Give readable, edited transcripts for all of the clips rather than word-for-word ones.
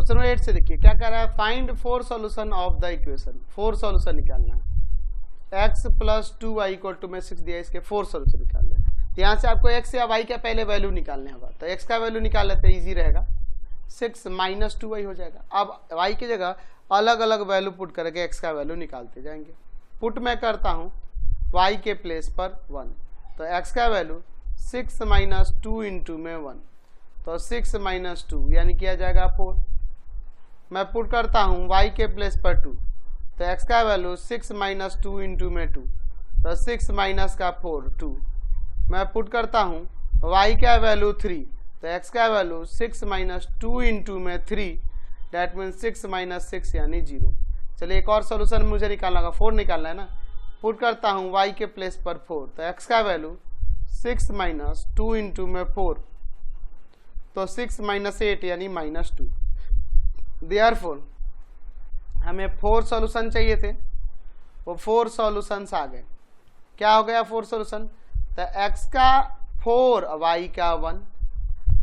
Question number 8 से देखिए क्या कह रहा है, find 4 solution of the equation, 4 solution निकालना है। x plus 2y equal to में 6 दिया, इसके 4 सॉल्यूशन निकालना है। तो यहाँ से आपको x या y का पहले वैल्यू निकालने होगा, तो x का वैल्यू निकाल लेते हैं, ईजी रहेगा। 6 माइनस 2y हो जाएगा। अब y की जगह अलग अलग वैल्यू पुट करके x का वैल्यू निकालते जाएंगे। पुट मैं करता हूँ y के प्लेस पर 1, तो x का वैल्यू 6 माइनस 2 इंटू में 1, तो 6 माइनस 2 यानी किया जाएगा 4। मैं पुट करता हूँ y के प्लेस पर 2, तो x का वैल्यू 6 माइनस 2 इंटू में 2, तो 6 माइनस का 4 2। मैं पुट करता हूँ y का वैल्यू 3, तो x का वैल्यू 6 माइनस 2 इंटू में 3, डैट मीन 6 माइनस 6 यानी 0। चलिए एक और सोल्यूशन मुझे निकालना होगा, 4 निकालना है ना। पुट करता हूँ y के प्लेस पर 4, तो x का वैल्यू 6 माइनस 2 इंटू में 4, तो 6 माइनस 8 यानी माइनस 2। देयरफॉर हमें 4 सॉल्यूशन चाहिए थे, वो 4 सॉल्यूशंस आ गए। क्या हो गया 4 सॉल्यूशन, तो x का 4 y का 1,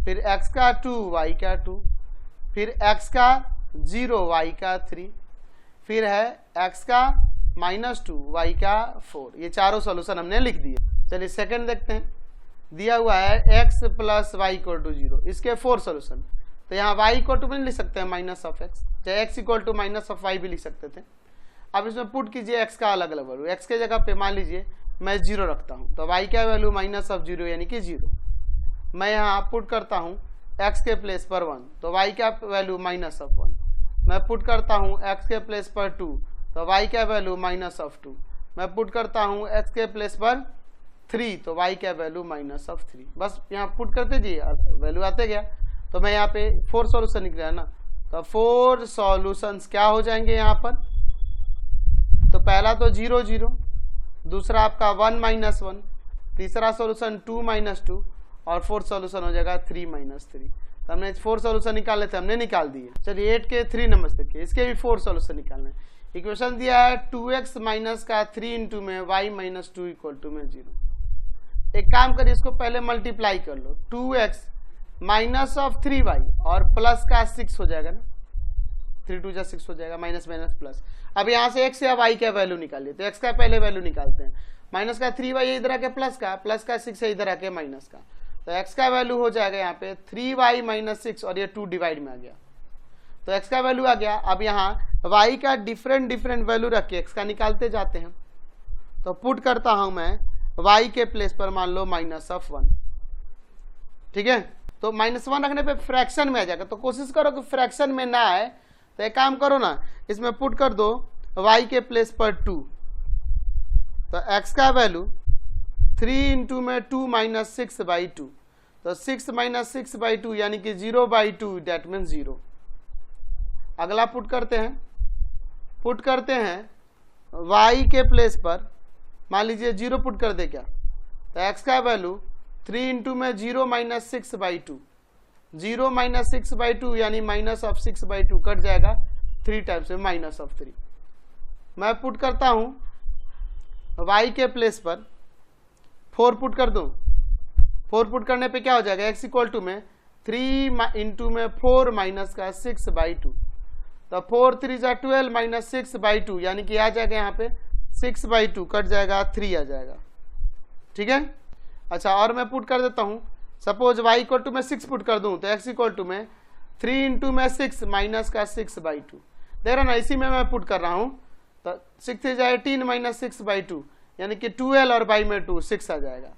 फिर x का 2 y का 2, फिर x का 0 y का 3, फिर है x का माइनस 2 y का 4। ये चारों सॉल्यूशन हमने लिख दिए। चलिए सेकंड देखते हैं। दिया हुआ है x plus y equal to 0, इसके 4 सॉल्यूशन। तो यहाँ y इक्वल टू भी लिख सकते हैं माइनस ऑफ x, चाहे x equal to minus of y भी लिख सकते थे। अब इसमें पुट कीजिए x का अलग अलग वैल्यू। x के जगह पे मान लीजिए मैं 0 रखता हूँ, तो y का वैल्यू माइनस ऑफ 0 यानी कि 0। मैं यहाँ पुट करता हूँ x के प्लेस पर 1, तो y का वैल्यू माइनस ऑफ 1। मैं पुट करता हूँ x के प्लेस पर 2, तो y का वैल्यू माइनस ऑफ 2। मैं पुट करता हूँ x के प्लेस पर 3, तो y का वैल्यू माइनस ऑफ 3। बस यहाँ पुट करते जाइए, वैल्यू आते गया। तो मैं यहाँ पे 4 सॉल्यूशन निकला है ना, तो 4 सॉल्यूशंस क्या हो जाएंगे यहाँ पर। तो पहला तो 0 0, दूसरा आपका 1 माइनस 1, तीसरा सॉल्यूशन 2 माइनस 2, और 4th सॉल्यूशन हो जाएगा 3 माइनस 3। तो हमने 4 सॉल्यूशन निकाले थे, हमने निकाल दिए। चलिए 8 के 3 नंबर देखिए, इसके भी 4 सॉल्यूशन निकालने हैं। इक्वेशन दिया है 2x माइनस का 3 इंटू में y माइनस 2 इक्वल टू में 0। एक काम करिए, इसको पहले मल्टीप्लाई कर लो। 2x माइनस ऑफ 3y और प्लस का 6 हो जाएगा ना, 3 2 जा 6 हो जाएगा, माइनस माइनस प्लस। अब यहाँ से x या y का वैल्यू निकालिए, तो x का पहले वैल्यू निकालते हैं। माइनस का 3y इधर आके प्लस का 6 है इधर आके माइनस का, तो x का वैल्यू हो जाएगा यहाँ पे 3y माइनस 6, और ये 2 डिवाइड में आ गया, तो x का वैल्यू आ गया। अब यहाँ y का डिफरेंट वैल्यू रख के x का निकालते जाते हैं। तो पुट करता हूं मैं y के प्लेस पर मान लो माइनस ऑफ 1, ठीक है। तो माइनस 1 रखने पे फ्रैक्शन में आ जाएगा, तो कोशिश करो कि फ्रैक्शन में ना आए। तो एक काम करो ना, इसमें पुट कर दो y के प्लेस पर 2, तो x का वैल्यू 3 इंटू में 2 माइनस 6 बाई 2, तो 6 माइनस 6 बाई 2 यानी कि 0 बाई 2, डेट मीन 0। अगला पुट करते हैं y के प्लेस पर मान लीजिए 0 पुट कर दे क्या, तो x का वैल्यू 3 इंटू में 0 माइनस 6 बाई 2, 0 माइनस 6 बाई 2 यानी माइनस ऑफ 6 बाई 2 कट जाएगा 3 टाइम्स में माइनस ऑफ 3। मैं पुट करता हूं y के प्लेस पर 4 पुट कर दूं। 4 पुट करने पे क्या हो जाएगा, x इक्वल टू में 3 इंटू में 4 माइनस का 6 बाई 2, तो 4 3 जा 12 माइनस 6 बाई 2 यानी कि आ जाएगा यहाँ पे 6 बाई 2 कट जाएगा 3 आ जाएगा, ठीक है। अच्छा और मैं पुट कर देता हूँ, सपोज y इक्वल टू में 6 पुट कर दूँ, तो x इक्वल टू में 3 इंटू में 6 माइनस का 6 बाई 2। देख रहे ना, इसी में मैं पुट कर रहा हूँ, तो 6 जाए 18 माइनस 6 बाई 2 यानी कि 12 और बाई में 2 6 आ जाएगा।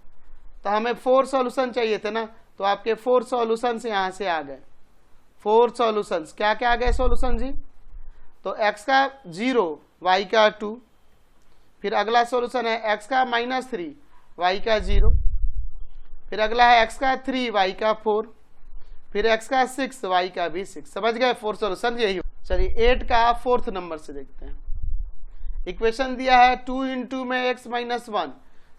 तो हमें 4 सॉल्यूशन चाहिए थे ना, तो आपके 4 सॉल्यूशन यहाँ से आ गए। 4 सॉल्यूशंस क्या क्या आ गए सॉल्यूशन जी, तो x का 0 y का 2, फिर अगला सॉल्यूशन है x का माइनस 3 y का 0, फिर अगला है x का 3 y का 4, फिर x का 6 y का भी 6। समझ गए 4 सॉल्यूशन यही। चलिए 8 का 4th नंबर से देखते हैं। इक्वेशन दिया है 2 इंटू में x minus 1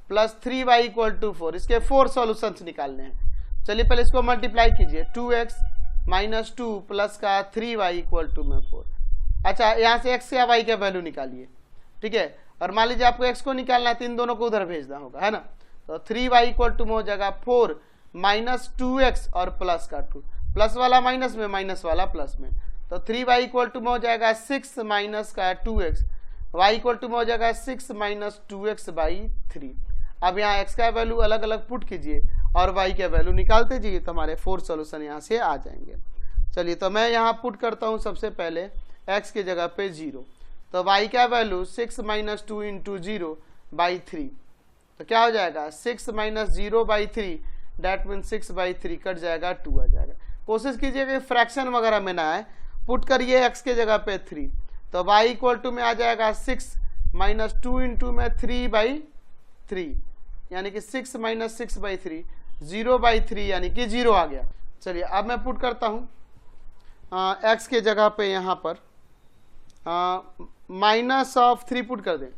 plus 3y equal to 4, इसके 4 सॉल्यूशंस निकालने हैं। चलिए पहले इसको मल्टीप्लाई कीजिए, 2x माइनस 2 प्लस का 3y इक्वल टू में 4। अच्छा यहाँ से x या y का वैल्यू निकालिए, ठीक है। और मान लीजिए आपको x को निकालना है, तो इन दोनों को उधर भेजना होगा, है ना। तो 3y इक्वल टू में हो जाएगा 4 माइनस 2x और प्लस का 2, प्लस वाला माइनस में माइनस वाला प्लस में, तो 3y इक्वल टू में हो जाएगा 6 माइनस का 2x, y इक्वल टू में हो जाएगा 6 माइनस 2x बाई 3। अब यहाँ x का वैल्यू अलग अलग पुट कीजिए और y का वैल्यू निकालते जाइए, तो हमारे 4 सॉल्यूशन यहाँ से आ जाएंगे। चलिए तो मैं यहाँ पुट करता हूँ सबसे पहले x की जगह पे 0, तो y का वैल्यू 6 माइनस 2 इंटू 0 बाई 3, तो क्या हो जाएगा 6 minus 0 by 3, that mean 6 by 3 cut जाएगा, 2 आ जाएगा। कोशिश कीजिएगा कि फ्रैक्शन वगैरह में ना आए, पुट करिए x के जगह पे 3, तो y इक्वल टू में आ जाएगा 6 माइनस 2 इंटू में 3 बाई 3, यानी कि 6 माइनस 6 बाई 3, 0 बाई 3 यानी कि 0 आ गया। चलिए अब मैं पुट करता हूँ x के जगह पे यहाँ पर माइनस ऑफ 3 पुट कर दें,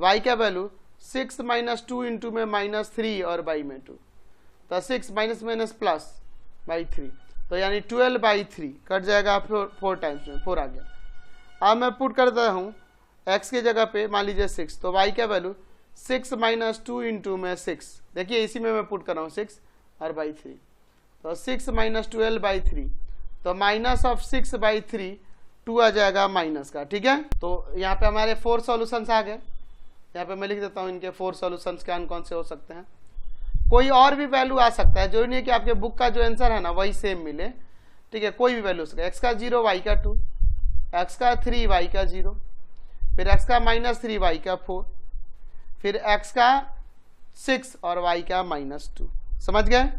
y का वैल्यू 6 माइनस 2 इंटू में माइनस 3 और बाई में 2, तो 6 माइनस माइनस प्लस बाई 3, तो यानी 12 बाई 3 कट जाएगा 4 टाइम्स में, 4 आ गया। अब मैं पुट करता हूँ x के जगह पे मान लीजिए 6, तो y का वैल्यू 6 माइनस 2 इंटू में 6, देखिए इसी में मैं पुट कर रहा हूँ 6 और बाई 3, तो 6 माइनस 12 बाई 3, तो माइनस ऑफ 6 बाई 3 2 आ जाएगा माइनस का, ठीक है। तो यहाँ पे हमारे 4 सॉल्यूशंस आ गए। यहाँ पे मैं लिख देता हूँ इनके 4 सॉल्यूशंस कौन कौन से हो सकते हैं। कोई और भी वैल्यू आ सकता है, जो नहीं है कि आपके बुक का जो आंसर है ना वही सेम मिले, ठीक है। कोई भी वैल्यू हो सकता है, x का 0 y का 2, x का 3 y का 0, फिर x का माइनस 3 y का 4, फिर x का 6 और y का माइनस 2। समझ गए।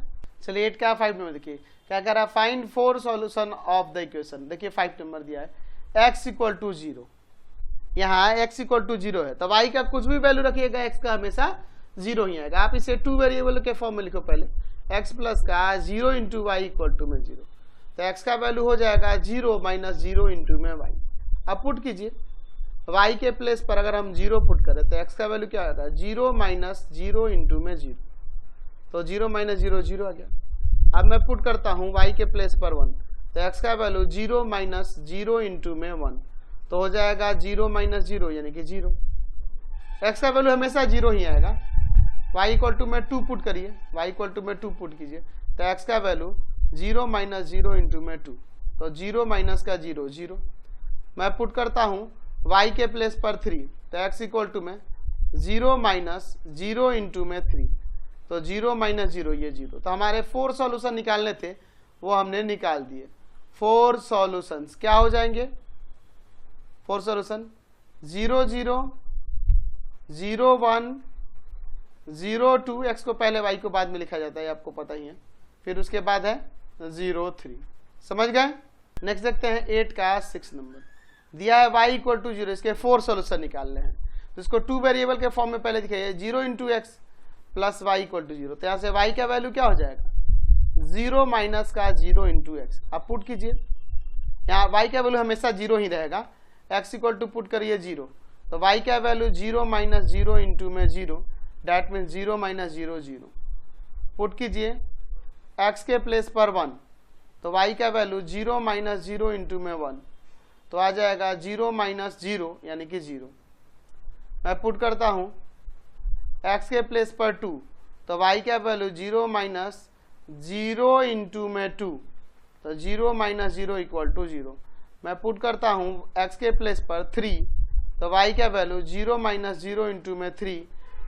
चलिए 8 का 5 नंबर देखिए क्या कह रहा है, find 4 solution of the equation. देखिए 5 नंबर दिया है x इक्वल टू 0, यहाँ x इक्वल टू 0 है, तो y का कुछ भी वैल्यू रखिएगा x का हमेशा 0 ही आएगा। आप इसे 2 वेरिएबल के फॉर्म में लिखो, पहले x प्लस का 0 इंटू वाई इक्वल टू में 0, तो x का वैल्यू हो जाएगा 0 माइनस 0 इंटू में y। अब पुट कीजिए y के प्लेस पर अगर हम 0 पुट करें तो x का वैल्यू क्या आएगा 0 माइनस 0 इंटू में 0, तो 0 माइनस 0 0 आ गया। अब मैं पुट करता हूँ y के प्लेस पर 1, तो x का वैल्यू 0 माइनस 0 इंटू में 1, तो हो जाएगा 0 माइनस 0 यानी कि 0। x का वैल्यू हमेशा 0 ही आएगा। y इक्वल टू में 2 पुट करिए, y इक्वल टू में 2 पुट कीजिए, तो x का वैल्यू 0 माइनस 0 इंटू में 2, तो 0 माइनस का 0 0। मैं पुट करता हूँ y के प्लेस पर 3, तो x इक्वल टू में 0 माइनस 0 इंटू में 3, तो 0 माइनस 0 ये 0। तो हमारे 4 सॉल्यूशन निकालने थे वो हमने निकाल दिए। 4 सॉल्यूशंस क्या हो जाएंगे, 4 सॉल्यूशन 0 0 0 1 0 2, x को पहले y को बाद में लिखा जाता है, आपको पता ही है, फिर उसके बाद है 0 3। समझ गए। नेक्स्ट देखते हैं 8 का 6 नंबर दिया है y इक्वल टू 0, इसके 4 सॉल्यूशन निकालने हैं, तो इसको 2 वेरिएबल के फॉर्म में पहले दिखाइए, 0 into x plus y equal to 0, तो यहाँ से y का वैल्यू क्या हो जाएगा 0 माइनस का 0 इंटू एक्स। आप पुट कीजिए, यहाँ y का वैल्यू हमेशा 0 ही रहेगा, x इक्वल टू पुट करिए 0, तो y का वैल्यू 0 माइनस 0 इंटू में 0, डेट मीन 0 माइनस 0 0। पुट कीजिए x के प्लेस पर 1, तो y का वैल्यू 0 माइनस 0 इंटू में 1, तो आ जाएगा 0 माइनस 0 यानी कि 0। मैं पुट करता हूँ x के प्लेस पर 2, तो y का वैल्यू 0 माइनस 0 इंटू में 2, तो 0 माइनस 0 इक्वल टू 0। मैं पुट करता हूँ x के प्लेस पर 3, तो y का वैल्यू 0 माइनस 0 इंटू में 3,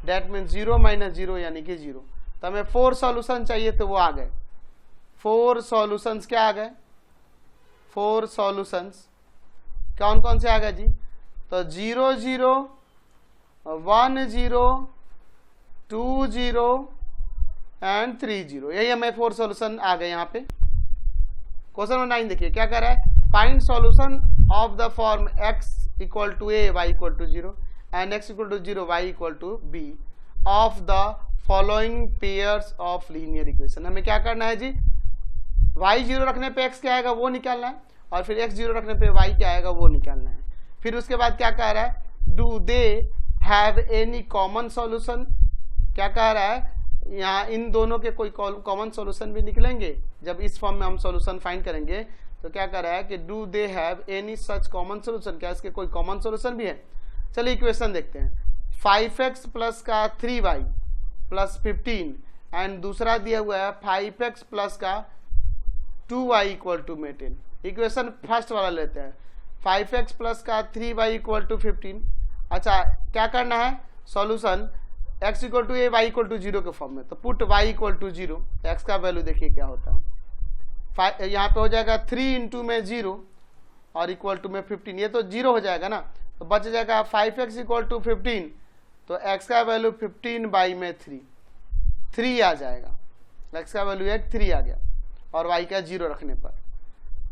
डेट मीन 0 माइनस 0 यानी कि 0। तो हमें 4 सॉल्यूशन चाहिए, तो वो आ गए 4 सॉल्यूशंस। क्या आ गए 4 सॉल्यूशंस, कौन कौन से आ गए जी, तो 0 0 1 0 2 0 एंड 3 0, यही हमें 4 सॉल्यूशन आ गए। यहाँ पे क्वेश्चन नंबर 9 देखिए क्या कर रहा है, find solution of the form x equal to a y equal to 0 and x equal to 0 y equal to b of the following pairs of linear equation. हमें क्या करना है जी, y 0 रखने पे x क्या आएगा वो निकालना है, और फिर x 0 रखने पे y क्या आएगा वो निकालना है। फिर उसके बाद क्या कह रहा है, do they have any common solution. क्या कह रहा है, यहाँ इन दोनों के कोई कॉमन सॉल्यूशन भी निकलेंगे। जब इस फॉर्म में हम सॉल्यूशन फाइंड करेंगे तो क्या कह रहा है कि do they have any such common solution, क्या इसके कोई कॉमन सॉल्यूशन भी है। चलिए इक्वेशन देखते हैं, 5x प्लस का 3y प्लस 15 एंड दूसरा दिया हुआ है 5x प्लस का 2y इक्वल टू में 10। इक्वेशन फर्स्ट वाला लेते हैं, 5x प्लस का 3y इक्वल टू 15। अच्छा क्या करना है, solution x equal to a y equal to 0 के फॉर्म में, तो put y equal to 0, x का वैल्यू देखिए क्या होता है, यहाँ पे हो जाएगा 3 इंटू में 0 और इक्वल टू में 15, ये तो 0 हो जाएगा ना, तो बच जाएगा 5x इक्वल टू 15, तो x का वैल्यू 15 बाई में 3 आ जाएगा, x का वैल्यू 3 आ गया और y का 0 रखने पर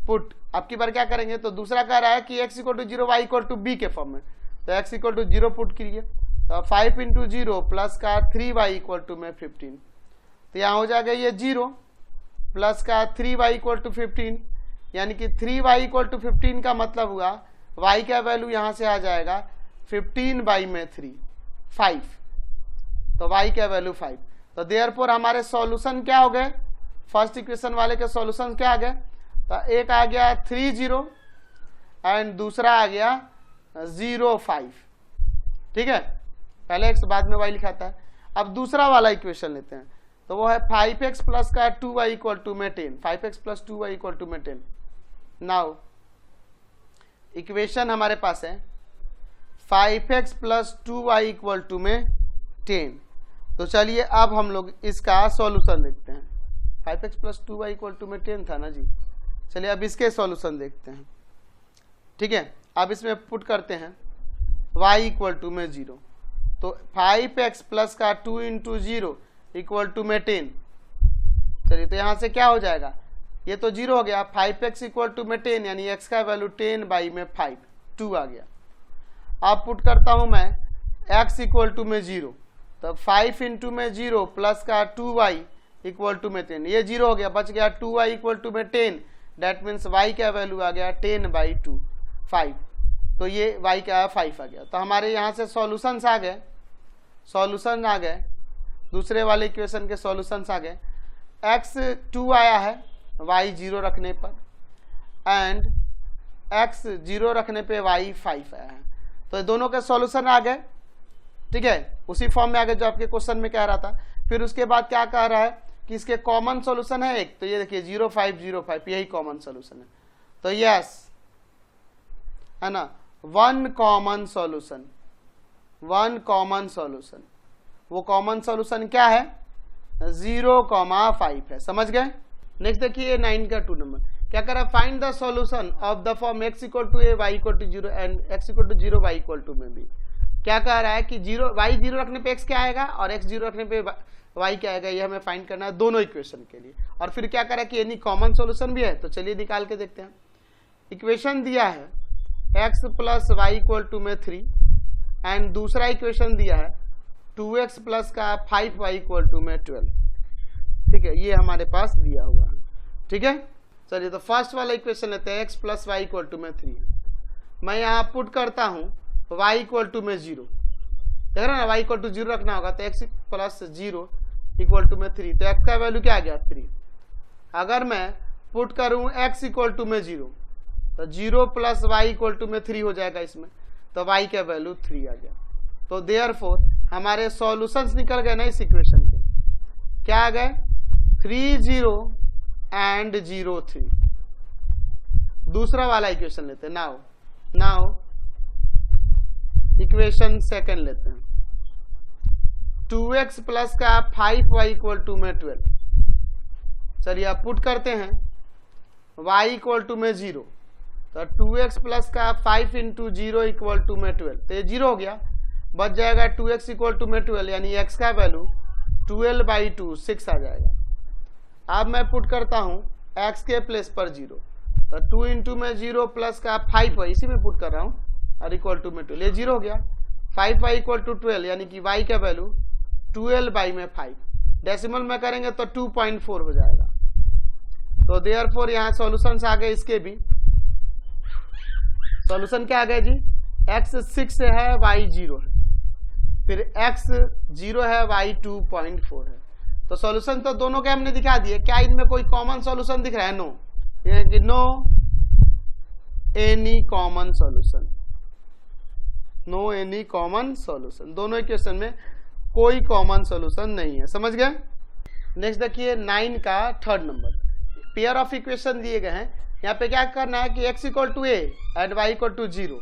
पुट। अब की बार क्या करेंगे, तो दूसरा कह रहा है कि x equal to 0 y equal to b के फॉर्म में, तो x इक्वल टू 0 पुट कीजिए, तो 5 इंटू 0 प्लस का 3y इक्वल टू में 15, तो यहाँ हो जाएगा ये 0 प्लस का 3y इक्वल टू 15, यानी कि 3y इक्वल टू 15 का मतलब हुआ y का वैल्यू यहाँ से आ जाएगा 15 बाई में 3 5, तो y का वैल्यू 5। तो देयरफॉर हमारे सॉल्यूशन क्या हो गए, फर्स्ट इक्वेशन वाले के सॉल्यूशन क्या आ गए, तो एक आ गया 30 एंड दूसरा आ गया 05, ठीक है, पहले x बाद में y लिखाता है। अब दूसरा वाला इक्वेशन लेते हैं, तो वो है 5x प्लस का 2y इक्वल टू में 10, 5x plus 2y equal to में 10। नाउ इक्वेशन हमारे पास है 5x plus 2y equal to में 10, तो चलिए अब हम लोग इसका सॉल्यूशन देखते हैं। 5x plus 2y equal to में 10 था ना जी, चलिए अब इसके सॉल्यूशन देखते हैं, ठीक है। अब इसमें पुट करते हैं y इक्वल टू में 0, तो 5x प्लस का 2 इंटू 0 इक्वल टू में 10, चलिए तो यहाँ से क्या हो जाएगा, ये तो 0 हो गया, 5x इक्वल टू में 10 यानी x का वैल्यू 10 बाई में 5 2 आ गया। अब पुट करता हूँ मैं x इक्वल टू में 0, तो 5 इंटू में 0 प्लस का 2y इक्वल टू में 10, ये 0 हो गया, बच गया 2y इक्वल टू में 10, डेट मीन्स y का वैल्यू आ गया 10 बाई 2 5, तो ये y का 5 आ गया। तो हमारे यहाँ से सॉल्यूशंस आ गए, सॉल्यूशन आ गए, दूसरे वाले इक्वेशन के सॉल्यूशंस आ गए, x 2 आया है y 0 रखने पर एंड x 0 रखने पे y 5 आया है, तो दोनों के सॉल्यूशन आ गए, ठीक है, उसी फॉर्म में आ गए जो आपके क्वेश्चन में कह रहा था। फिर उसके बाद क्या कह रहा है कि इसके कॉमन सॉल्यूशन है एक, तो ये देखिए 0 5 0 5 यही कॉमन सॉल्यूशन है, तो यस है ना, one common solution, one common solution, वो कॉमन सॉल्यूशन क्या है 0,5 है, समझ गए। नेक्स्ट देखिए 9 का 2 नंबर क्या कर रहा है, find the solution of the form x equal to a y equal to 0 and x equal to 0 y equal to में भी। क्या कह रहा है कि 0 y 0 रखने पे x क्या आएगा और x 0 रखने पे y क्या आएगा, ये हमें फाइंड करना है दोनों इक्वेशन के लिए। और फिर क्या कर रहा है कि यानी कॉमन सॉल्यूशन भी है, तो चलिए निकाल के देखते हैं। इक्वेशन दिया है x plus y equal to में 3 एंड दूसरा इक्वेशन दिया है 2x प्लस का 5y इक्वल टू में 12, ठीक है, ये हमारे पास दिया हुआ है, ठीक है। चलिए तो फर्स्ट वाला इक्वेशन लेते हैं, x plus y equal to में 3, मैं यहाँ पुट करता हूँ y इक्वल टू में 0, देख रहे ना, y इक्वल टू 0 रखना होगा, तो x प्लस 0 इक्वल टू में 3, तो x का वैल्यू क्या आ गया 3। अगर मैं पुट करूँ x इक्वल टू में 0, तो 0 प्लस वाई इक्वल टू में 3 हो जाएगा इसमें, तो y का वैल्यू 3 आ गया। तो देयरफॉर हमारे सॉल्यूशंस निकल गए ना इस इक्वेशन के, क्या आ गए 3 0 एंड 0 3। दूसरा वाला इक्वेशन लेते हैं, नाउ इक्वेशन सेकंड लेते हैं, 2x प्लस का 5y इक्वल टू में 12, चलिए आप पुट करते हैं y इक्वल टू में 0, तो 2x प्लस का 5 इंटू 0 इक्वल टू में 12, तो ये 0 हो गया, बच जाएगा 2x इक्वल टू में 12 यानी x का वैल्यू 12 बाई 2 6 आ जाएगा। अब मैं पुट करता हूँ x के प्लेस पर 0, तो 2 इंटू में 0 प्लस का 5 है, इसी में पुट कर रहा हूँ, और इक्वल टू में 12, ये 0 हो गया, 5y इक्वल टू 12 यानी कि y का वैल्यू 12 बाई में 5, डेसिमल में करेंगे तो 2.4 हो जाएगा। तो देयरफॉर यहाँ सॉल्यूशंस आ गए इसके भी, सॉल्यूशन क्या आ गया जी, x 6 है y 0 है, फिर x 0 है y 2.4 है, तो सॉल्यूशन तो दोनों के हमने दिखा दिए। क्या इनमें कोई कॉमन सॉल्यूशन दिख रहा है, नो, यानी no any common solution, no any common solution, दोनों इक्वेशन में कोई कॉमन सॉल्यूशन नहीं है, समझ गए। नेक्स्ट देखिए 9 का 3rd number, pair of equation दिए गए हैं यहाँ पे क्या करना है कि x equal to a and y equal to 0,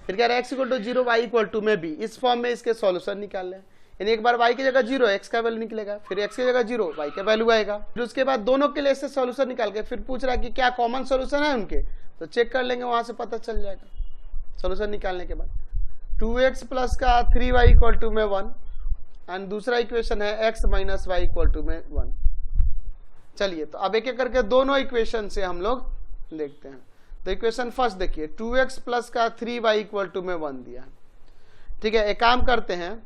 फिर कह रहे हैं x equal to 0 y equal to में बी, इस फॉर्म में इसके सॉल्यूशन निकाल लें। यानी एक बार y की जगह 0 x का वैल्यू निकलेगा, फिर x की जगह 0 y का वैल्यू आएगा, फिर उसके बाद दोनों के लिए इससे सॉल्यूशन निकाल के फिर पूछ रहा है कि क्या कॉमन सॉल्यूशन है उनके, तो चेक कर लेंगे, वहां से पता चल जाएगा सॉल्यूशन निकालने के बाद। 2x प्लस का 3y इक्वल टू में 1 एंड दूसरा इक्वेशन है x minus y equal to में 1। चलिए तो अब एक एक करके दोनों इक्वेशन से हम लोग देखते हैं। तो इक्वेशन फर्स्ट देखिए, 2x प्लस का 3y इक्वल टू में 1 दिया है, ठीक है। एक काम करते हैं,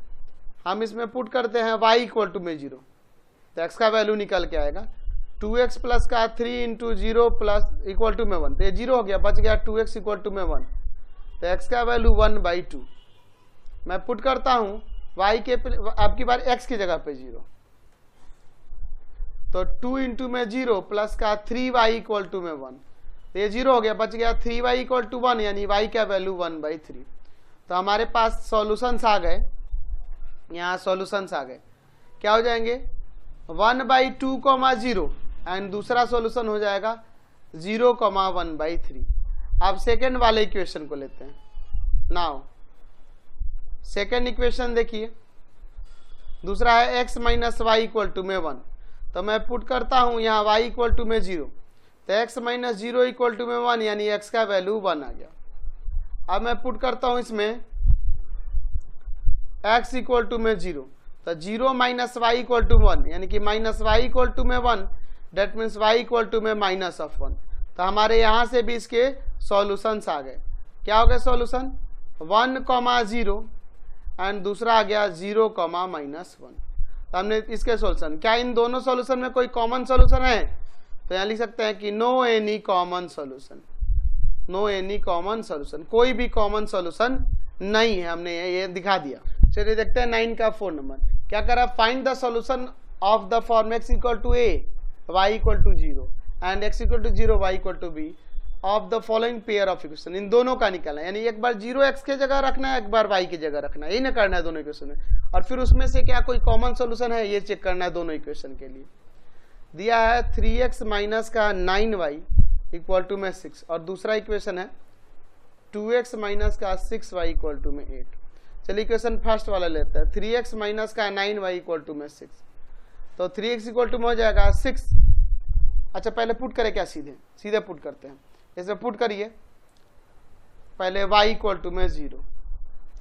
हम इसमें पुट करते हैं y इक्वल टू में 0, तो x का वैल्यू निकल के आएगा 2x प्लस का 3 इंटू 0 प्लस इक्वल टू में 1, तो ये 0 हो गया, बच गया 2x इक्वल टू में 1, तो x का वैल्यू 1/2। मैं पुट करता हूं y के आपकी बार x की जगह पे 0, तो 2 इंटू में 0 प्लस का 3y इक्वल टू में 1, तो ये 0 हो गया, बच गया 3y इक्वल टू 1, यानी y का वैल्यू 1/3। तो हमारे पास सॉल्यूशंस आ गए, यहाँ सॉल्यूशंस आ गए, क्या हो जाएंगे 1/2, 0 एंड दूसरा सॉल्यूशन हो जाएगा 0, 1/3। अब सेकेंड वाले इक्वेशन को लेते हैं। नाउ सेकेंड इक्वेशन देखिए, दूसरा है x minus y equal to में 1, तो मैं पुट करता हूं यहाँ y इक्वल टू में 0, तो x माइनस 0 इक्वल टू में 1, यानी x का वैल्यू 1 आ गया। अब मैं पुट करता हूं इसमें x इक्वल टू में 0, तो 0 माइनस वाई इक्वल टू 1, यानी कि माइनस वाई इक्वल टू में 1, that means y equal to में माइनस ऑफ 1। तो हमारे यहाँ से भी इसके सॉल्यूशंस आ गए। क्या हो गया सॉल्यूशन 1, 0 एंड दूसरा आ गया 0, -1। तो हमने इसके सॉल्यूशन, क्या इन दोनों सॉल्यूशन में कोई कॉमन सॉल्यूशन है, तो यहाँ लिख सकते हैं कि no any common solution, no any common solution, कोई भी कॉमन सॉल्यूशन नहीं है, हमने ये दिखा दिया। चलिए देखते हैं 9 का 4 नंबर, क्या करा, find the solution of the form x equal to a y equal to 0 and x equal to 0 y equal to b of the following pair of equation. इन दोनों का निकालना है, यानी एक बार 0x की जगह रखना है, एक बार y की जगह रखना है, यही ना करना है दोनों इक्वेशन में, और फिर उसमें से क्या कोई कॉमन सॉल्यूशन है ये चेक करना है दोनों इक्वेशन के लिए। दिया है 3x माइनस का 9y इक्वल टू में 6, और दूसरा इक्वेशन है 2x माइनस का 6y इक्वल टू में 8। चलिए इक्वेशन फर्स्ट वाला लेते हैं, 3x माइनस का 9y इक्वल टू में 6, तो 3x इक्वल टू में हो जाएगा 6। अच्छा पहले पुट करें क्या, सीधे पुट करते हैं, इसमें पुट करिए पहले y इक्वल टू में 0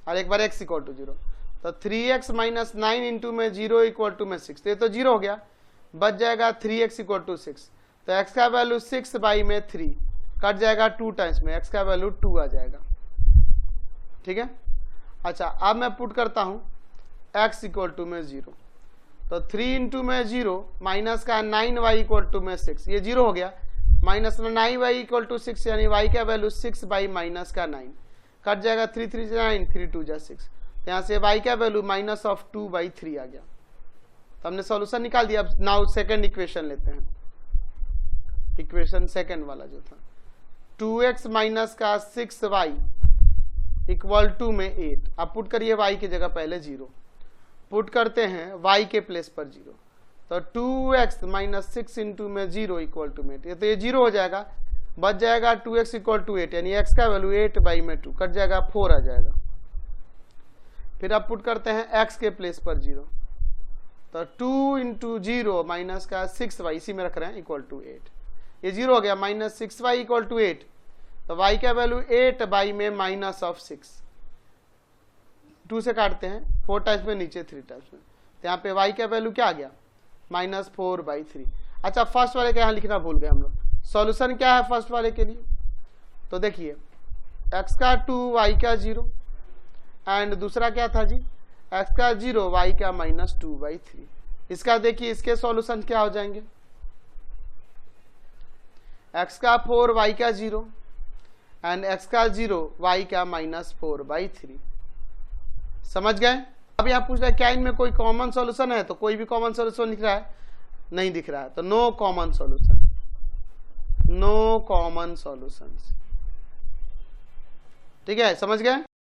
और एक बार x इक्वल टू 0, तो 3x माइनस 9 इंटू में 0 इक्वल टू में 6, तो ये तो 0 हो गया, बच जाएगा 3x इक्वल टू 6, तो x का वैल्यू 6/3 कट जाएगा 2 टाइम्स में, x का वैल्यू 2 आ जाएगा, ठीक है। अच्छा अब मैं पुट करता हूं x इक्वल टू में 0, तो 3 इंटू में 0 माइनस का 9y इक्वल टू में 6, ये 0 हो गया, माइनस 9y इक्वल टू 6, यानी y का वैल्यू 6/माइनस का 9 कट जाएगा, 3 3 9, 3 2 6, यहाँ से y का वैल्यू -2/3 आ गया। तो हमने सॉल्यूशन निकाल दिया। अब नाउ सेकंड इक्वेशन लेते हैं, इक्वेशन सेकंड वाला जो था 2x माइनस का 6y इक्वल टू में 8। अब पुट करिए y की जगह पहले 0, पुट करते हैं y के प्लेस पर 0, तो 2x माइनस 6 इंटू में 0 इक्वल टू में 8, तो ये 0 हो जाएगा, बच जाएगा 2x इक्वल टू 8, यानी x का वैल्यू 8/2 कट जाएगा, 4 आ जाएगा। फिर अब पुट करते हैं x के प्लेस पर 0, तो 2 इंटू 0 माइनस का 6y, इसी में रख रहे हैं, इक्वल टू 8, ये 0 हो गया, माइनस 6y इक्वल टू 8, तो y का वैल्यू 8/-6, 2 से काटते हैं, 4 टाइम्स में, नीचे 3 टाइम्स में, तो यहाँ पे y का वैल्यू क्या आ गया -4/3। अच्छा फर्स्ट वाले का यहाँ लिखना भूल गए हम लोग, सॉल्यूशन क्या है फर्स्ट वाले के लिए, तो देखिए x का 2 y का 0 एंड दूसरा क्या था जी, x का 0 y का -2/3। इसका देखिए इसके सॉल्यूशन क्या हो जाएंगे, x का 4 y का 0 एंड x का 0 y का -4/3। समझ गए। अब यहाँ पूछ रहा है क्या इनमें कोई कॉमन सॉल्यूशन है, तो कोई भी कॉमन सॉल्यूशन दिख रहा है, नहीं दिख रहा है, तो no common solution, no common solutions, ठीक है, समझ गए।